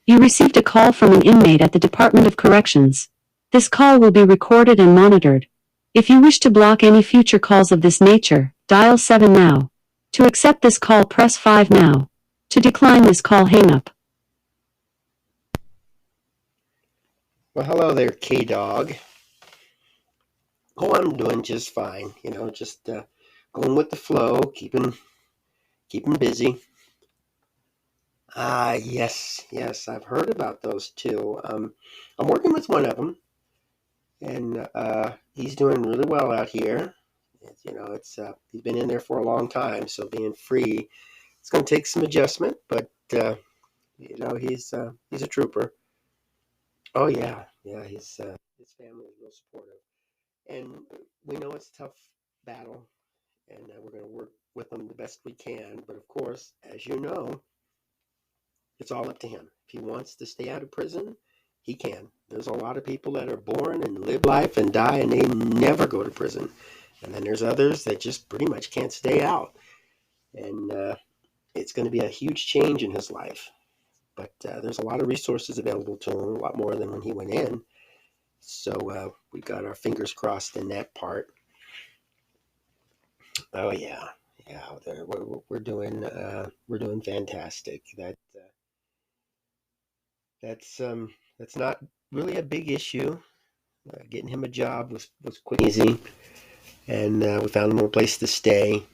You received a call from an inmate at the Department of Corrections. This call will be recorded and monitored. If you wish to block any future calls of this nature, dial 7 now. To accept this call, press 5 now. To decline this call, hang up. Well, hello there, K-Dog. Oh, I'm doing just fine. Just going with the flow, keeping busy. Yes, I've heard about those two. I'm working with one of them, and he's doing really well out here. It's he's been in there for a long time, so being free, it's going to take some adjustment, but he's a trooper. Oh yeah, his family is real supportive, and we know it's a tough battle, and we're going to work with them the best we can. But of course, as you know, it's all up to him. If he wants to stay out of prison, he can. There's a lot of people that are born and live life and die, and they never go to prison. And then there's others that just pretty much can't stay out. And it's going to be a huge change in his life. But there's a lot of resources available to him, a lot more than when he went in. So we got our fingers crossed in that part. Oh yeah. We're doing fantastic. That's not really a big issue. Getting him a job was quick and easy, and we found him a place to stay.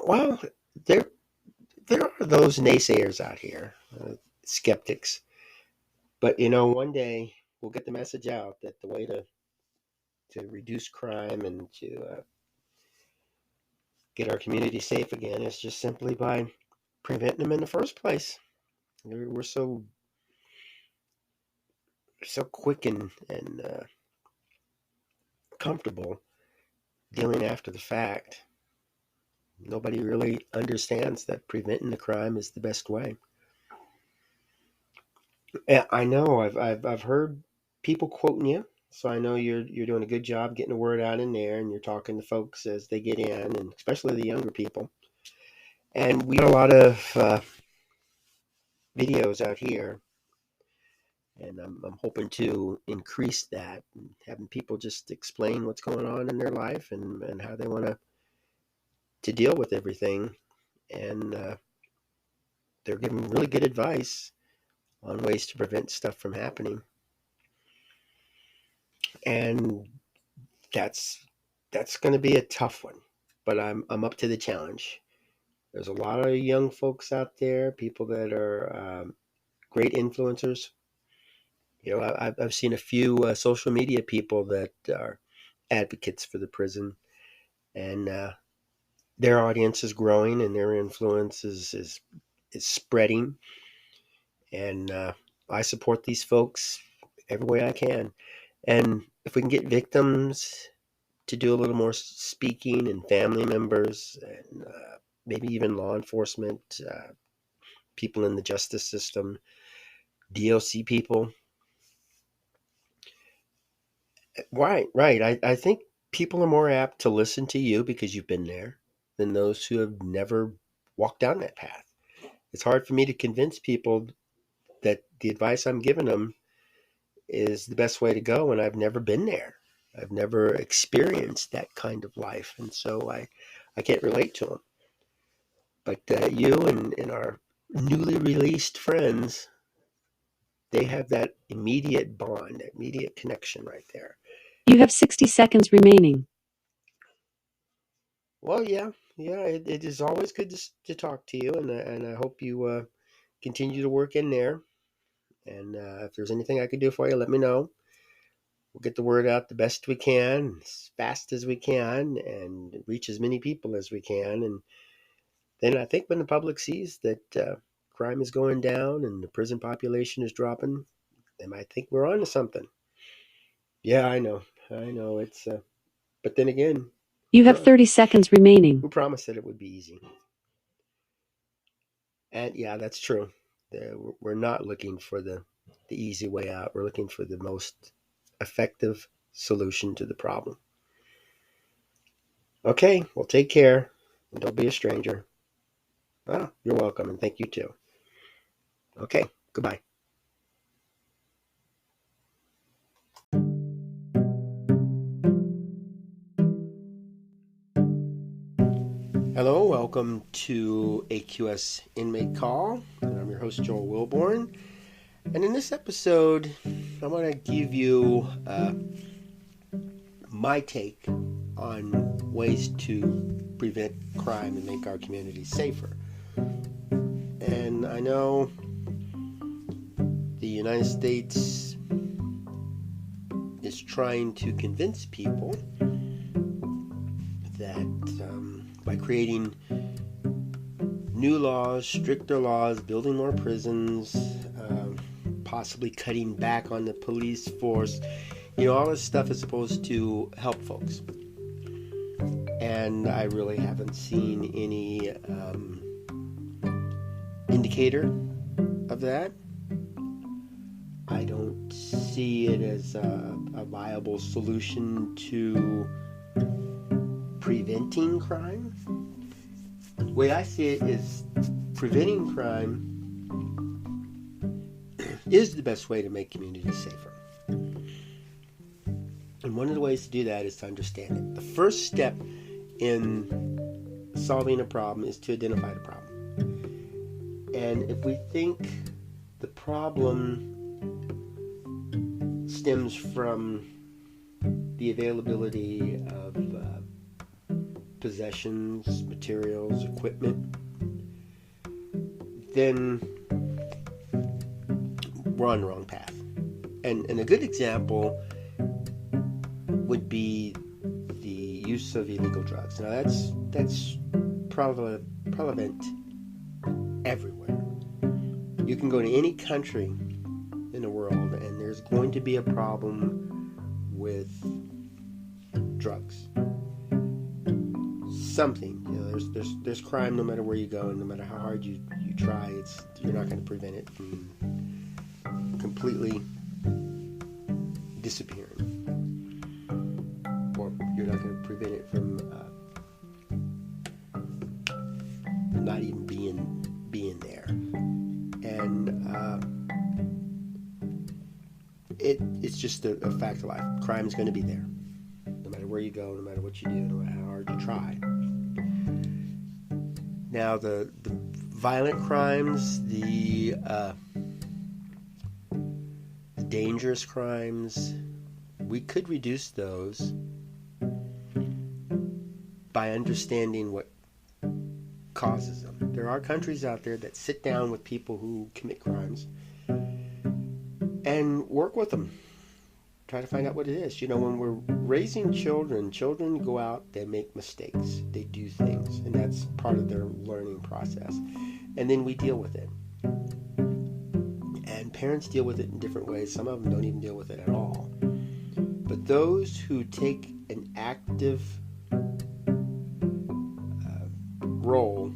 Well, there there are those naysayers out here, skeptics. But one day we'll get the message out that the way to reduce crime and to get our community safe again is just simply by preventing them in the first place. We're so quick and comfortable dealing after the fact. Nobody really understands that preventing the crime is the best way. Yeah, I know. I've heard people quoting you, so I know you're doing a good job getting the word out in there, and you're talking to folks as they get in, and especially the younger people. And we got a lot of videos out here, and I'm hoping to increase that, and having people just explain what's going on in their life and how they want to deal with everything, and they're giving really good advice on ways to prevent stuff from happening. And that's that's going to be a tough one, but I'm up to the challenge. There's a lot of young folks out there, people that are great influencers. I've seen a few social media people that are advocates for the prison, and their audience is growing, and their influence is spreading. And I support these folks every way I can. And if we can get victims to do a little more speaking, and family members, and maybe even law enforcement, people in the justice system, DOC people. Right. I think people are more apt to listen to you because you've been there than those who have never walked down that path. It's hard for me to convince people that the advice I'm giving them is the best way to go when I've never been there. I've never experienced that kind of life, and so I can't relate to them. But you and our newly released friends, they have that immediate bond, that immediate connection right there. You have 60 seconds remaining. Well, yeah, it is always good to talk to you, and I hope you continue to work in there. And if there's anything I can do for you, let me know. We'll get the word out the best we can, as fast as we can, and reach as many people as we can. And then I think when the public sees that crime is going down and the prison population is dropping, they might think we're on to something. Yeah, I know. It's, but then again, You have 30 seconds remaining. who promised that it would be easy? And yeah, that's true. We're not looking for the easy way out. We're looking for the most effective solution to the problem. Okay, well, take care. And don't be a stranger. Ah, you're welcome, and thank you too. Okay, goodbye. Hello, welcome to AQS Inmate Call. I'm your host, Joel Wilborn. And in this episode, I'm going to give you my take on ways to prevent crime and make our communities safer. And I know the United States is trying to convince people that by creating new laws, stricter laws, building more prisons, possibly cutting back on the police force, all this stuff is supposed to help folks. And I really haven't seen any indicator of that. I don't see it as a viable solution to preventing crime. The way I see it is preventing crime is the best way to make communities safer. And one of the ways to do that is to understand it. The first step in solving a problem is to identify the problem. And if we think the problem stems from the availability of possessions, materials, equipment, then we're on the wrong path. And a good example would be the use of illegal drugs. Now that's prevalent everywhere. You can go to any country in the world and there's going to be a problem with drugs. Something, there's crime no matter where you go, and no matter how hard you try, you're not going to prevent it from completely disappearing, or you're not going to prevent it from not even being there. And it's just a fact of life. Crime is going to be there, no matter where you go, no matter what you do, no matter how hard you try. Now, the violent crimes, the dangerous crimes, we could reduce those by understanding what causes them. There are countries out there that sit down with people who commit crimes and work with them. Try to find out what it is. When we're raising children go out, they make mistakes, they do things, and that's part of their learning process. And then we deal with it. And parents deal with it in different ways. Some of them don't even deal with it at all. But those who take an active role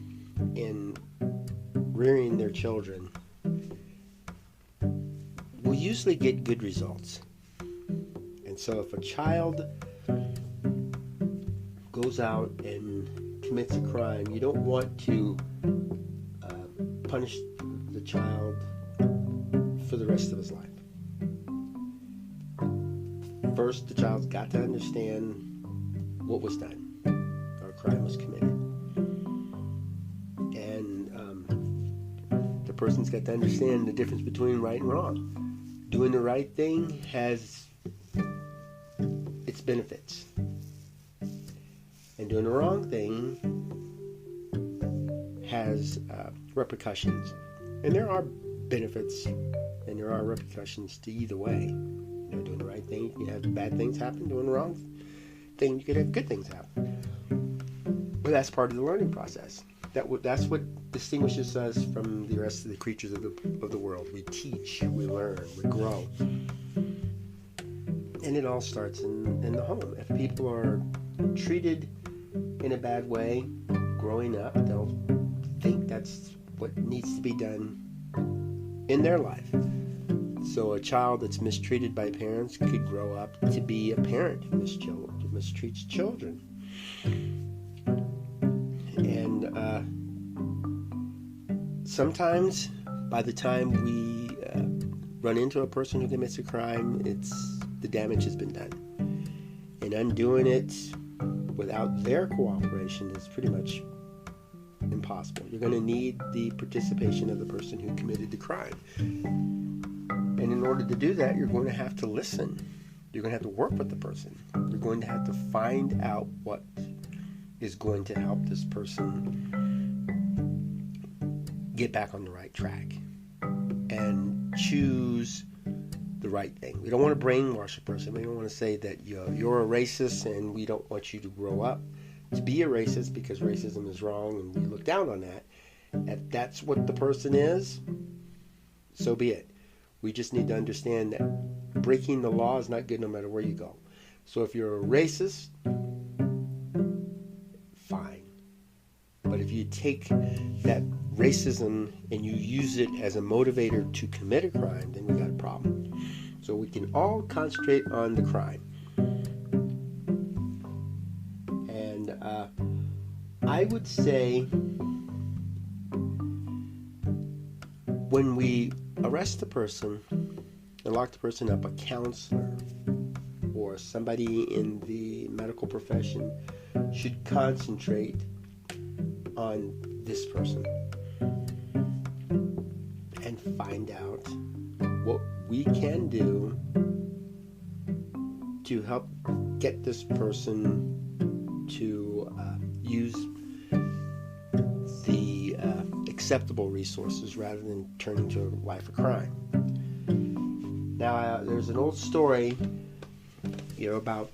in rearing their children will usually get good results. And so if a child goes out and commits a crime, you don't want to punish the child for the rest of his life. First, the child's got to understand what was done, or a crime was committed. And the person's got to understand the difference between right and wrong. Doing the right thing has its benefits, and doing the wrong thing has repercussions. And there are benefits and there are repercussions to either way. Doing the right thing, you can have bad things happen. Doing the wrong thing, you can have good things happen. But that's part of the learning process. That's what distinguishes us from the rest of the creatures of the world. We teach, we learn, we grow. And it all starts in the home. If people are treated in a bad way growing up, they'll think that's what needs to be done in their life. So a child that's mistreated by parents could grow up to be a parent who mistreats children. And sometimes by the time we run into a person who commits a crime, the damage has been done. And undoing it without their cooperation is pretty much impossible. You're going to need the participation of the person who committed the crime. And in order to do that, you're going to have to listen. You're going to have to work with the person. You're going to have to find out what is going to help this person get back on the right track and choose the right thing. We don't want to brainwash a person. We don't want to say that you're a racist and we don't want you to grow up to be a racist because racism is wrong and we look down on that. If that's what the person is, so be it. We just need to understand that breaking the law is not good no matter where you go. So if you're a racist, fine. But if you take that racism and you use it as a motivator to commit a crime, then we got a problem. So we can all concentrate on the crime. And I would say when we arrest the person and lock the person up, a counselor or somebody in the medical profession should concentrate on this person and find out what we can do to help get this person to use the acceptable resources rather than turning to a life of crime. Now, there's an old story, about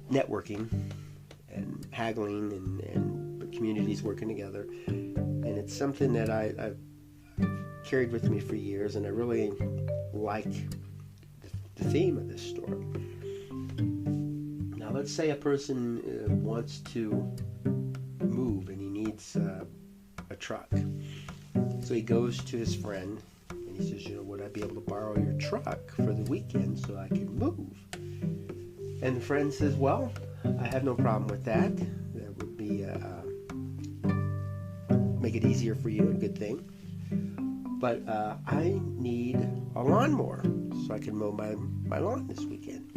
networking and haggling and communities working together, and it's something that I've carried with me for years, and I really like the theme of this story. Now, let's say a person wants to move and he needs a truck. So he goes to his friend and he says, would I be able to borrow your truck for the weekend so I can move? And the friend says, well, I have no problem with that. That would be make it easier for you, a good thing. But I need a lawnmower so I can mow my lawn this weekend.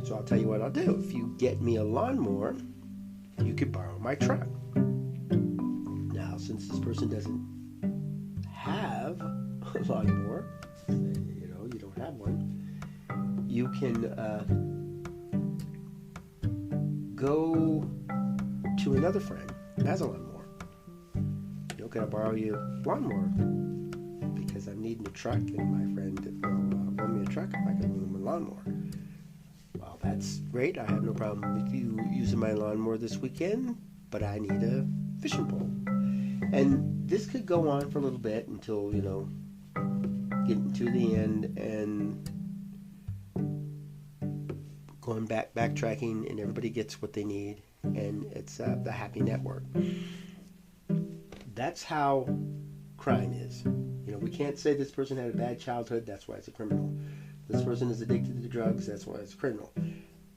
So I'll tell you what I'll do. If you get me a lawnmower, you could borrow my truck. Now, since this person doesn't have a lawnmower, you don't have one, you can go to another friend who has a lawnmower. Can I borrow your lawnmower? Because I'm needing a truck, and my friend will loan me a truck if I can loan him a lawnmower. Well, that's great. I have no problem with you using my lawnmower this weekend, but I need a fishing pole. And this could go on for a little bit until, getting to the end and going backtracking, and everybody gets what they need, and it's the happy network. That's how crime is. We can't say this person had a bad childhood, that's why it's a criminal. This person is addicted to drugs, that's why it's a criminal.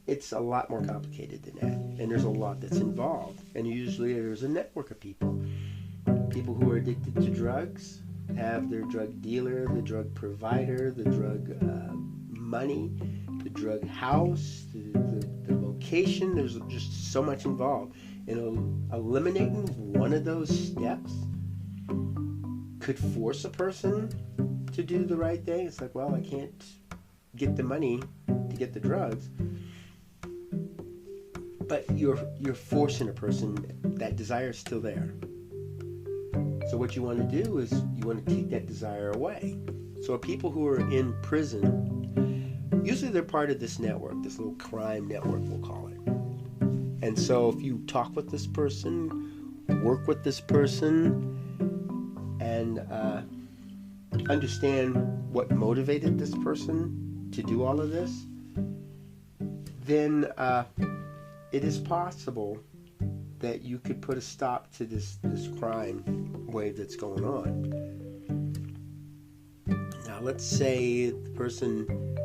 It's a lot more complicated than that, and there's a lot that's involved. And usually there's a network of people. People who are addicted to drugs have their drug dealer, the drug provider, the drug money, the drug house, the location. There's just so much involved. And eliminating one of those steps could force a person to do the right thing. It's like, well, I can't get the money to get the drugs. But you're forcing a person, that desire is still there. So what you want to do is you want to take that desire away. So people who are in prison, usually they're part of this network, this little crime network, we'll call it. And so if you talk with this person, work with this person, and understand what motivated this person to do all of this, then it is possible that you could put a stop to this crime wave that's going on. Now, let's say the person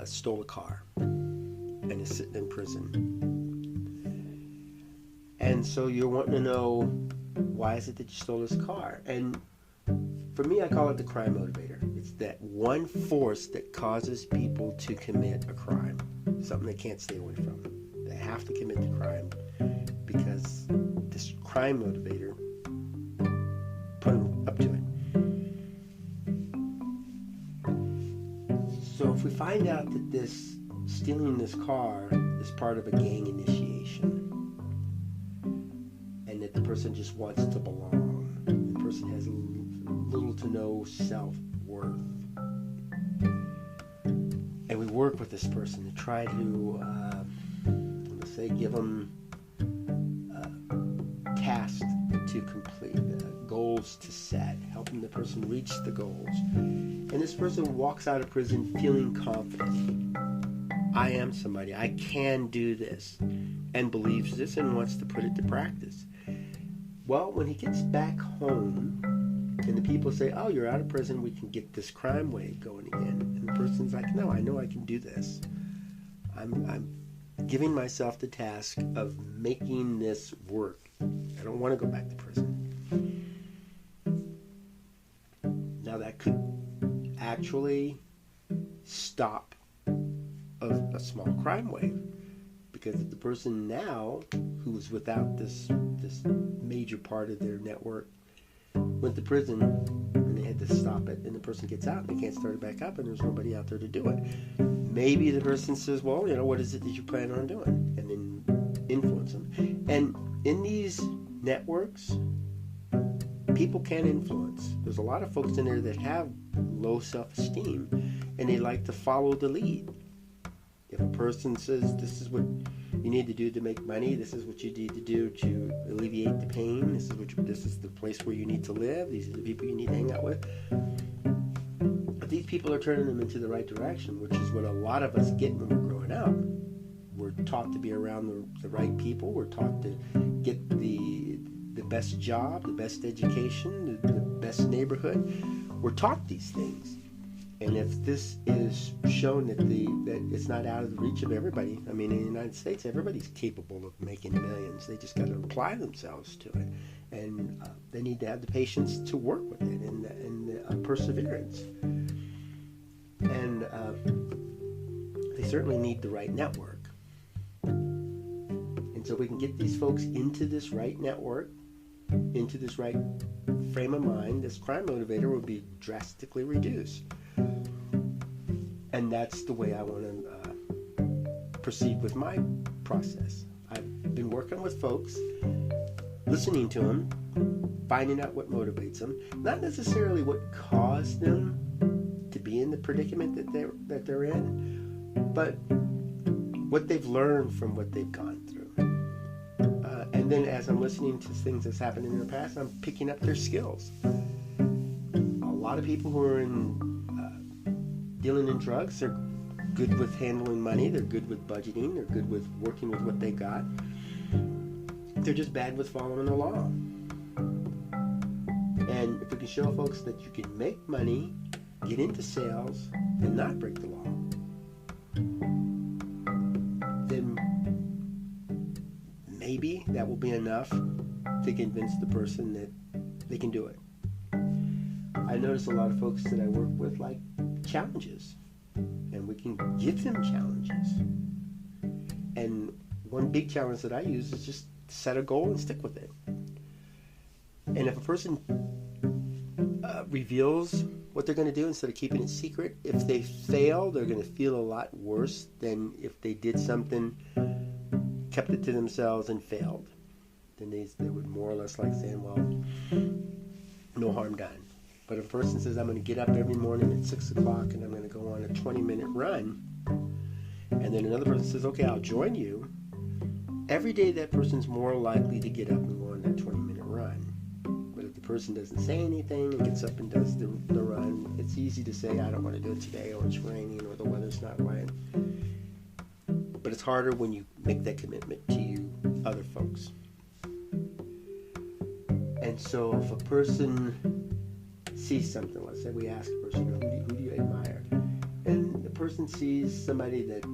stole a car and is sitting in prison. And so you're wanting to know Why is it that you stole his car? And for me, I call it the crime motivator. It's that one force that causes people to commit a crime, something they can't stay away from. They have to commit the crime because this crime motivator put them up to it. So if we find out that this stealing this car is part of a gang initiation, and that the person just wants to belong, the person has little to no self-worth, and we work with this person to try to, let's say, give them tasks to complete, goals to set, helping the person reach the goals. And this person walks out of prison feeling confident. I am somebody. I can do this. And believes this and wants to put it to practice. Well, when he gets back home and the people say, oh, you're out of prison, we can get this crime wave going again. And the person's like, no, I know I can do this. I'm giving myself the task of making this work. I don't want to go back to prison. Now that could actually stop a small crime wave, because if the person now who is without this major part of their network went to prison and they had to stop it, and the person gets out and they can't start it back up and there's nobody out there to do it, maybe the person says, well, what is it that you plan on doing, and then influence them. And in these networks, people can influence. There's a lot of folks in there that have low self-esteem and they like to follow the lead. If a person says, this is what you need to do to make money, this is what you need to do to alleviate the pain, this is the place where you need to live, these are the people you need to hang out with. But these people are turning them into the right direction, which is what a lot of us get when we're growing up. We're taught to be around the right people. We're taught to get the best job, the best education, the best neighborhood. We're taught these things. And if this is shown that it's not out of the reach of everybody, I mean, in the United States, everybody's capable of making millions. They just got to apply themselves to it. And they need to have the patience to work with it and perseverance. And they certainly need the right network. And so we can get these folks into this right network, into this right frame of mind, this crime motivator will be drastically reduced. And that's the way I want to proceed with my process. I've been working with folks, listening to them, finding out what motivates them, not necessarily what caused them to be in the predicament that they're in, but what they've learned from what they've gone through. And then as I'm listening to things that's happened in their past, I'm picking up their skills. A lot of people who are dealing in drugs, they're good with handling money, they're good with budgeting, they're good with working with what they got. They're just bad with following the law. And if we can show folks that you can make money, get into sales, and not break the law, then maybe that will be enough to convince the person that they can do it. I notice a lot of folks that I work with like challenges, and we can give them challenges. And one big challenge that I use is just set a goal and stick with it. And if a person reveals what they're going to do instead of keeping it secret, if they fail, they're going to feel a lot worse than if they did something, kept it to themselves and failed. Then they would more or less like saying, well, no harm done. But if a person says, I'm going to get up every morning at 6 o'clock and I'm going to go on a 20-minute run, and then another person says, okay, I'll join you, every day that person's more likely to get up and go on that 20-minute run. But if the person doesn't say anything and gets up and does the run, it's easy to say, I don't want to do it today, or it's raining, or the weather's not right. But it's harder when you make that commitment to you other folks. And so if a person sees something, let's say we ask a person, who do you admire? And the person sees somebody that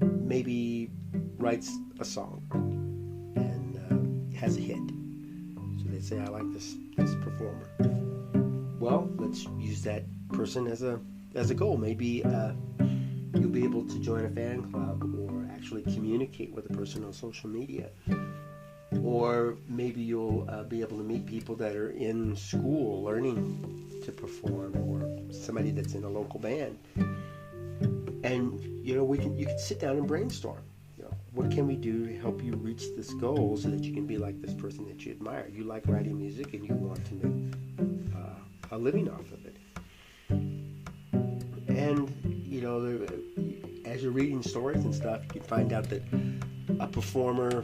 maybe writes a song and has say, I like this performer. Well, let's use that person as a goal. Maybe you'll be able to join a fan club or actually communicate with a person on social media. Or maybe you'll be able to meet people that are in school learning to perform, or somebody that's in a local band. And you can sit down and brainstorm. What can we do to help you reach this goal so that you can be like this person that you admire? You like writing music and you want to make a living off of it. And as you're reading stories and stuff, you can find out that a performer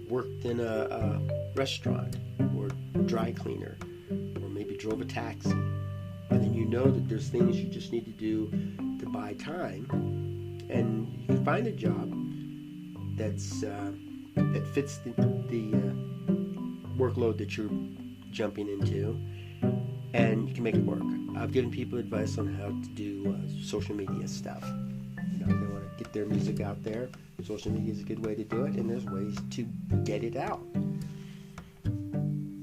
worked in a restaurant or dry cleaner, or maybe drove a taxi. And then you know that there's things you just need to do to buy time, and you can find a job that fits the workload that you're jumping into, and you can make it work. I've given people advice on how to do social media stuff. If they want to get their music out there, social media is a good way to do it, and there's ways to get it out.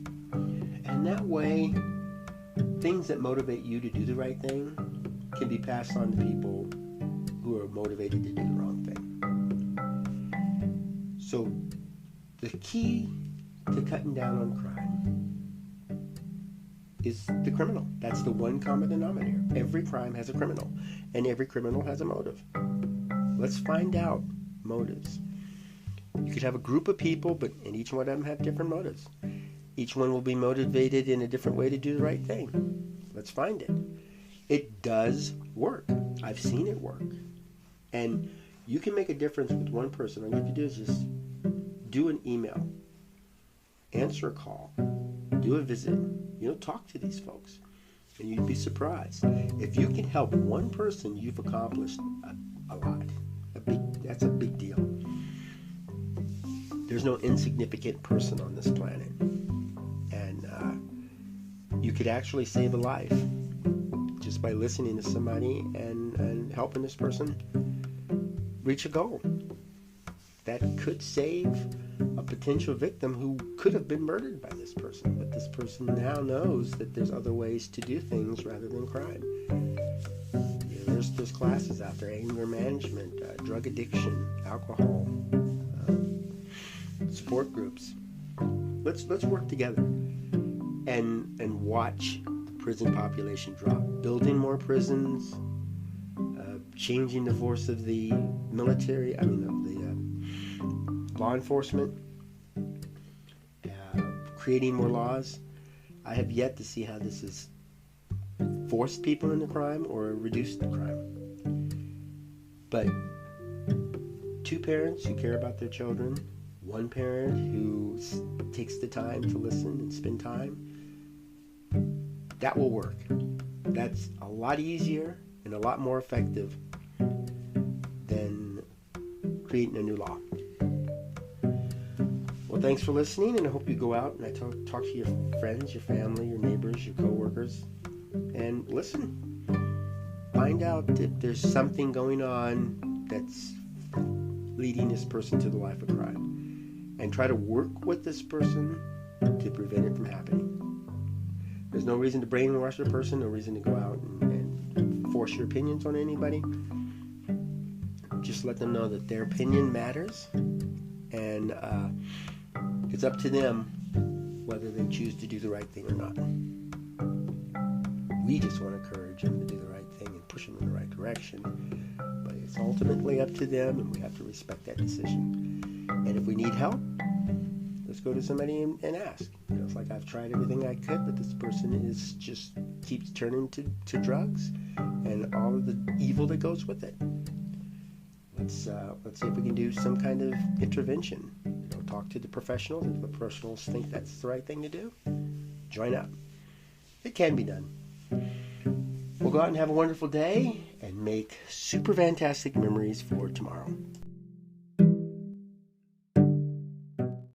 And that way, things that motivate you to do the right thing can be passed on to people who are motivated to do the wrong thing. So the key to cutting down on crime is the criminal. That's the one common denominator. Every crime has a criminal, and every criminal has a motive. Let's find out motives. You could have a group of people, and each one of them have different motives. Each one will be motivated in a different way to do the right thing. Let's find it. It does work. I've seen it work. And you can make a difference with one person. All you have to do is just do an email, answer a call, do a visit. Talk to these folks, and you'd be surprised. If you can help one person, you've accomplished a lot. That's a big deal. There's no insignificant person on this planet, and you could actually save a life just by listening to somebody and helping this person reach a goal that could save a potential victim who could have been murdered by this person. But this person now knows that there's other ways to do things rather than crime. There's classes out there: anger management, drug addiction, alcohol, support groups. Let's work together and watch the prison population drop. Building more prisons, changing the force of the military, of the law enforcement, creating more laws. I have yet to see how this has forced people into crime or reduced the crime. But two parents who care about their children, one parent who takes the time to listen and spend time, that will work. That's a lot easier and a lot more effective than creating a new law. Well, thanks for listening, and I hope you go out and talk to your friends, your family, your neighbors, your coworkers, and listen. Find out if there's something going on that's leading this person to the life of crime, and try to work with this person to prevent it from happening. There's no reason to brainwash a person, no reason to go out and force your opinions on anybody. Just let them know that their opinion matters, and it's up to them whether they choose to do the right thing or not. We just want to encourage them to do the right thing and push them in the right direction, but it's ultimately up to them, and we have to respect that decision. And if we need help, let's go to somebody and ask. It's like, I've tried everything I could, but this person keeps turning to drugs and all of the evil that goes with it. Let's see if we can do some kind of intervention. Talk to the professionals. If the professionals think that's the right thing to do, join up. It can be done. We'll go out and have a wonderful day and make super fantastic memories for tomorrow.